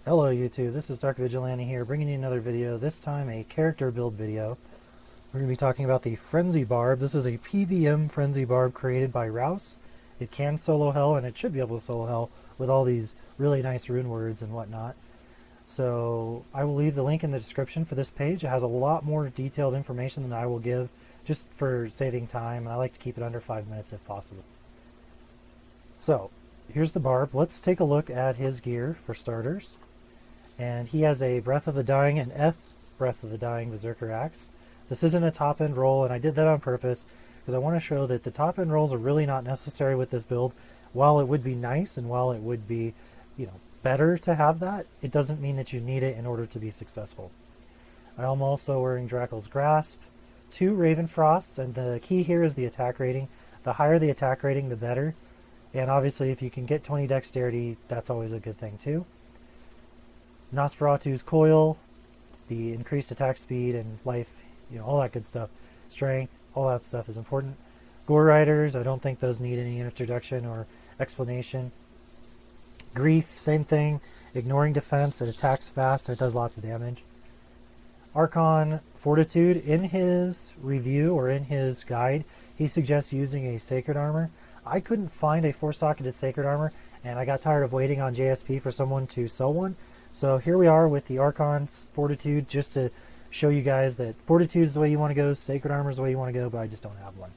Hello YouTube, this is Dark Vigilante here, bringing you another video, this time a character build video. We're going to be talking about the Frenzy Barb. This is a PVM Frenzy Barb created by Rousse. It can solo hell, and it should be able to solo hell with all these really nice rune words and whatnot. So I will leave the link in the description for this page. It has a lot more detailed information than I will give, just for saving time. I like to keep it under 5 minutes if possible. So, here's the Barb. Let's take a look at his gear for starters. And he has a Breath of the Dying and F Breath of the Dying Berserker Axe. This isn't a top end roll, and I did that on purpose because I want to show that the top end rolls are really not necessary with this build. While it would be nice and while it would be, better to have that, it doesn't mean that you need it in order to be successful. I am also wearing Dracyl's Grasp, 2 Raven Frosts, and the key here is the attack rating. The higher the attack rating, the better. And obviously if you can get 20 dexterity, that's always a good thing too. Nosferatu's Coil, the increased attack speed and life, all that good stuff. Strength, all that stuff is important. Gore Riders, I don't think those need any introduction or explanation. Grief, same thing. Ignoring defense, it attacks fast and it does lots of damage. Archon Fortitude, in his review or in his guide, he suggests using a Sacred Armor. I couldn't find a 4-socketed Sacred Armor, and I got tired of waiting on JSP for someone to sell one. So here we are with the Archon Fortitude, just to show you guys that Fortitude is the way you want to go, Sacred Armor is the way you want to go, but I just don't have one.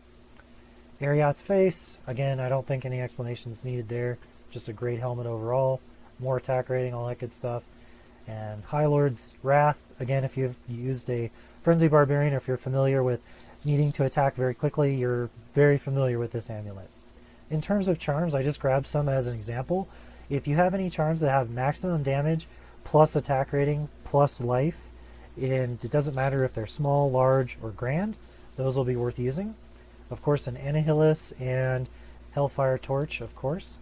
Ariat's Face, again, I don't think any explanation is needed there. Just a great helmet overall, more attack rating, all that good stuff. And High Lord's Wrath, again, if you've used a Frenzy Barbarian, or if you're familiar with needing to attack very quickly, you're very familiar with this amulet. In terms of charms, I just grabbed some as an example. If you have any charms that have maximum damage, plus attack rating, plus life, and it doesn't matter if they're small, large, or grand, those will be worth using. Of course, an Annihilus and Hellfire Torch, of course.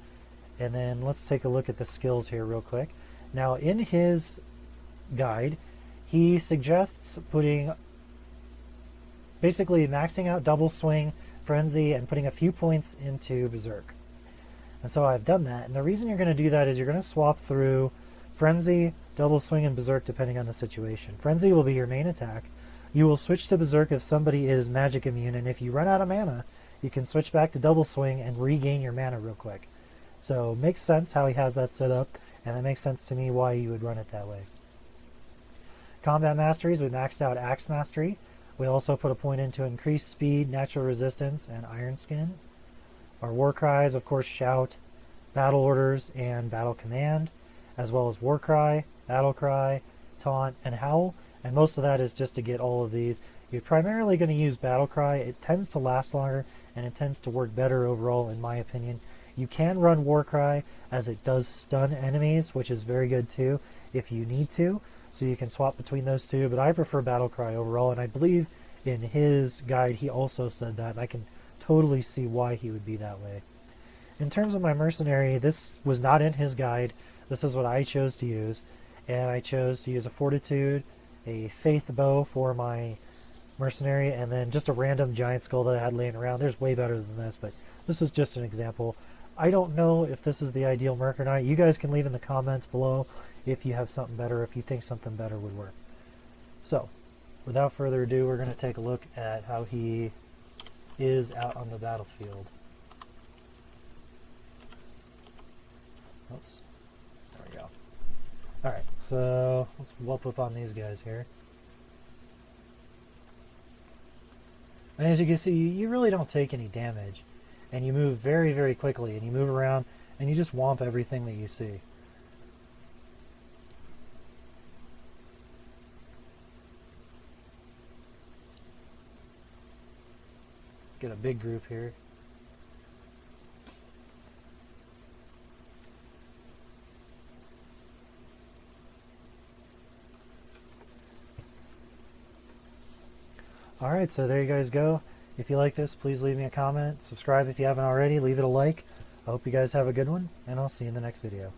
And then let's take a look at the skills here real quick. Now, in his guide, he suggests basically maxing out Double Swing, Frenzy, and putting a few points into Berserk. And so I've done that. And the reason you're going to do that is you're going to swap through Frenzy, Double Swing, and Berserk depending on the situation. Frenzy will be your main attack. You will switch to Berserk if somebody is magic immune, and if you run out of mana, you can switch back to Double Swing and regain your mana real quick. So makes sense how he has that set up, and it makes sense to me why you would run it that way. Combat Masteries, we maxed out Axe Mastery. We also put a point into increased speed, natural resistance, and Iron Skin. Our War Cries, of course, Shout, Battle Orders, and Battle Command, as well as War Cry, Battle Cry, Taunt, and Howl. And most of that is just to get all of these. You're primarily going to use Battle Cry. It tends to last longer, and it tends to work better overall, in my opinion. You can run War Cry, as it does stun enemies, which is very good too, if you need to. So you can swap between those two, but I prefer Battle Cry overall, and I believe in his guide he also said that, and I can totally see why he would be that way. In terms of my mercenary, this was not in his guide. This is what I chose to use, and I chose to use a Fortitude, a Faith Bow for my mercenary, and then just a random giant skull that I had laying around. There's way better than this, but this is just an example. I don't know if this is the ideal merc or not. You guys can leave in the comments below if you have something better, if you think something better would work. So, without further ado, we're going to take a look at how he is out on the battlefield. Oops. There we go. Alright, so let's whoop up on these guys here. And as you can see, you really don't take any damage. And you move very, very quickly, and you move around, and you just whomp everything that you see. Get a big group here. Alright, so there you guys go. If you like this, please leave me a comment. Subscribe if you haven't already. Leave it a like. I hope you guys have a good one, and I'll see you in the next video.